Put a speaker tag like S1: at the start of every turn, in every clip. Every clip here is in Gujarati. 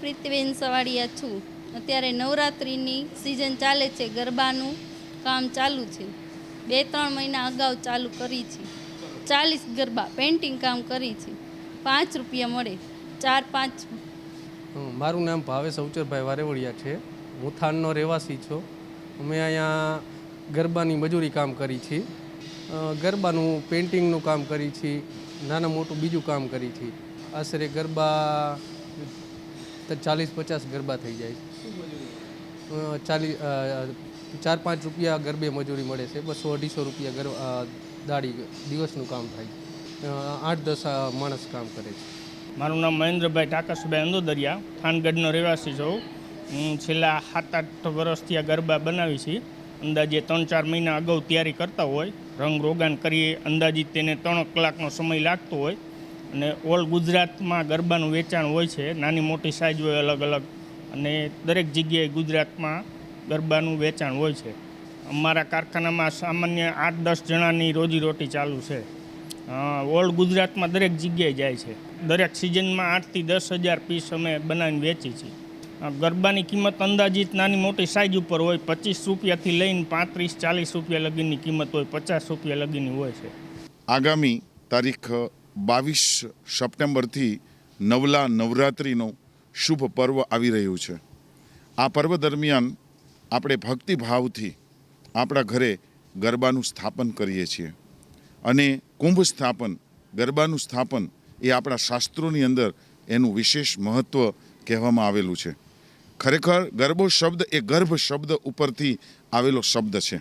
S1: પ્રીતિબેન સવાડિયા છું. અત્યારે નવરાત્રિની સિઝન ચાલે છે, ગરબાનું કામ ચાલુ છે. 2-3 મહિના અગાઉ ચાલુ કરી છે. 40 ગરબા પેઇન્ટિંગ કામ કરી છે. 5 રૂપિયા મળે, 4-5.
S2: મારું નામ ભાવેશ અવચરભાઈ વારેવડિયા છે. હું થાનનો રહેવાસી છું. અમે અહીંયા ગરબાની મજૂરી કામ કરી છીએ. ગરબાનું પેઇન્ટિંગનું કામ કરી છીએ, નાના મોટું બીજું કામ કરી છીએ. આશરે ગરબા 40-50 ગરબા થઈ જાય છે. 4-5 રૂપિયા ગરબે મજૂરી મળે છે. 200-250 રૂપિયા દાડી દિવસનું કામ થાય છે. 8-10 માણસ કામ કરે છે.
S3: મારું નામ મહેન્દ્રભાઈ ટાકસભાઈ અંદોદરિયા, થાનગઢનો રહેવાસી છું. હું છેલ્લા 7-8 વર્ષથી આ ગરબા બનાવી છે. અંદાજે 3-4 મહિના અગાઉ તૈયારી કરતા હોય, રંગ રોગાન કરીએ. અંદાજિત તેને 3 કલાકનો સમય લાગતો હોય અને ઓલ ગુજરાતમાં ગરબાનું વેચાણ હોય છે. નાની મોટી સાઇઝ હોય અલગ અલગ, અને દરેક જગ્યાએ ગુજરાતમાં ગરબાનું વેચાણ હોય છે. અમારા કારખાનામાં સામાન્ય 8-10 જણાની રોજીરોટી ચાલુ છે. ઓલ ગુજરાતમાં દરેક જગ્યાએ જાય છે. દરેક સિઝનમાં 8 થી 10 હજાર પીસ અમે બનાવીને વેચી છીએ. ગરબાની કિંમત અંદાજિત નાની મોટી સાઇઝ ઉપર હોય. 25 રૂપિયાથી લઈને 35-40 રૂપિયા લગીની કિંમત હોય, 50 રૂપિયા લગીની હોય છે.
S4: આગામી તારીખ 22 સપ્ટેમ્બરથી નવલા નવરાત્રિનો શુભ પર્વ આવી રહ્યું છે. આ પર્વ દરમિયાન આપણે ભક્તિભાવથી આપણા ઘરે ગરબાનું સ્થાપન કરીએ છીએ. અને કુંભ સ્થાપન, ગરબાનું સ્થાપન એ આપણા શાસ્ત્રોની અંદર એનું વિશેષ મહત્ત્વ કહેવામાં આવેલું છે. ખરેખર ગરબો શબ્દ એ ગર્ભ શબ્દ ઉપરથી આવેલો શબ્દ છે.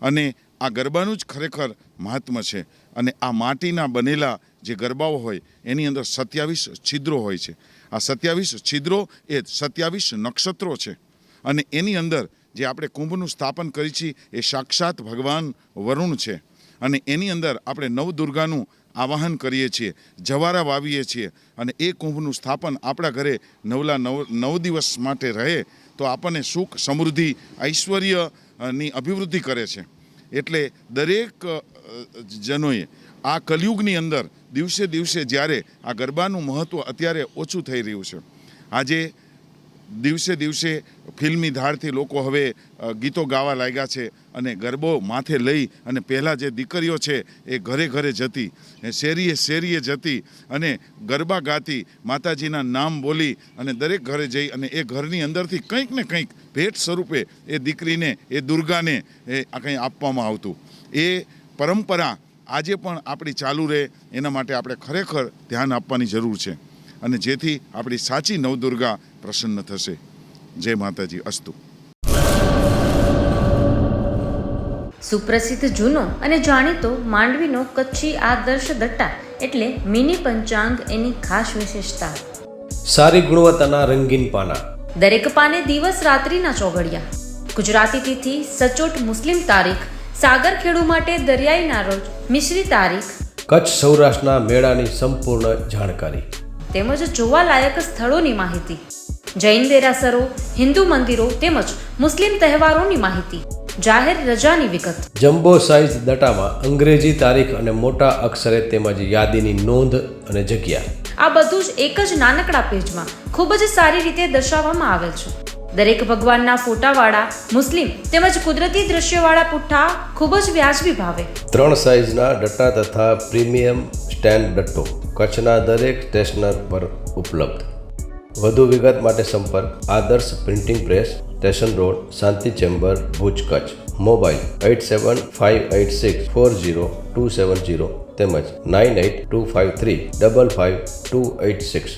S4: અને આ ગરબાનું જ ખરેખર મહાત્મ્ય છે. અને આ માટીના બનેલા જે ગરબાઓ હોય એની અંદર 27 છિદ્રો હોય છે. આ 27 છિદ્રો એ 27 નક્ષત્રો છે. અને એની અંદર જે આપણે કુંભનું સ્થાપન કરી છીએ એ સાક્ષાત ભગવાન વરુણ છે. અને એની અંદર આપણે નવદુર્ગાનું આવાહન કરીએ છીએ, જવારા વાવીએ છીએ. અને એ કુંભનું સ્થાપન આપણા ઘરે નવલા 9 દિવસ માટે રહે તો આપણને સુખ, સમૃદ્ધિ, ઐશ્વર્યની અભિવૃદ્ધિ કરે છે. એટલે દરેક જનોએ આ કલયુગની અંદર દિવસે દિવસે જ્યારે આ ગરબાનું મહત્ત્વ અત્યારે ઓછું થઈ રહ્યું છે, આજે દિવસે દિવસે ફિલ્મી ધારથી લોકો હવે ગીતો ગાવા લાગ્યા છે. અને ગરબો માથે લઈ અને પહેલાં જે દીકરીઓ છે એ ઘરે ઘરે જતી, શેરીએ શેરીએ જતી અને ગરબા ગાતી, માતાજીના નામ બોલી અને દરેક ઘરે જઈ અને એ ઘરની અંદરથી કંઈક ને કંઈક ભેટ સ્વરૂપે એ દીકરીને, એ દુર્ગાને એ કંઈ આપવામાં આવતું. એ પરંપરા આજે પણ આપણી ચાલુ રહે એના માટે આપણે ખરેખર ધ્યાન આપવાની જરૂર છે. અને જેથી આપણી સાચી નવદુર્ગા પ્રસન્ન થશે. જય માતાજી. અસ્તુ.
S5: સુપ્રસિદ્ધ જૂનો અને જાણીતો માંડવીનો કચ્છી આદર્શ દટ્ટા એટલે મિની પંચાંગ એની ખાસ વિશેષતા.
S6: સારી ગુણવત્તાના રંગીન પાના,
S5: દરેક પાને દિવસ રાત્રિના ચોઘડિયા, ગુજરાતી તિથિ, સચોટ મુસ્લિમ તારીખ, સાગરખેડુ માટે દરિયાઈના રોજ, મિશ્રી તારીખ,
S6: કચ્છ સૌરાષ્ટ્રના મેળાની સંપૂર્ણ જાણકારી
S5: તેમજ જોવાલાયક સ્થળોની માહિતી, જૈન દેરાસરો, હિન્દુ મંદિરો તેમજ મુસ્લિમ તહેવારોની માહિતી, જાહેર રજાની વિગત.
S6: જમ્બો સાઇઝ દટામાં અંગ્રેજી તારીખ અને મોટા અક્ષરે તેમજ યાદીની નોંધ અને જગ્યા.
S5: આ બધું જ એક જ નાનકડા પેજમાં ખૂબ જ સારી રીતે દર્શાવવામાં આવેલ છે. દરેક ભગવાનના ફોટાવાળા મુસ્લિમ તેમજ કુદરતી દ્રશ્યવાળા પુઠ્ઠા ખૂબ જ વ્યાજબી ભાવે. 3
S6: સાઇઝના દટ્ટા તથા પ્રીમિયમ સ્ટેન્ડ દટ્ટો કચ્છના દરેક સ્ટેશનર પર ઉપલબ્ધ. વધુ વિગત માટે સંપર્ક આદર્શ પ્રિન્ટિંગ પ્રેસ, સ્ટેશન રોડ, શાંતિ ચેમ્બર, ભુજ, કચ્છ. મોબાઈલ 8758640270 તેમજ 9825355286.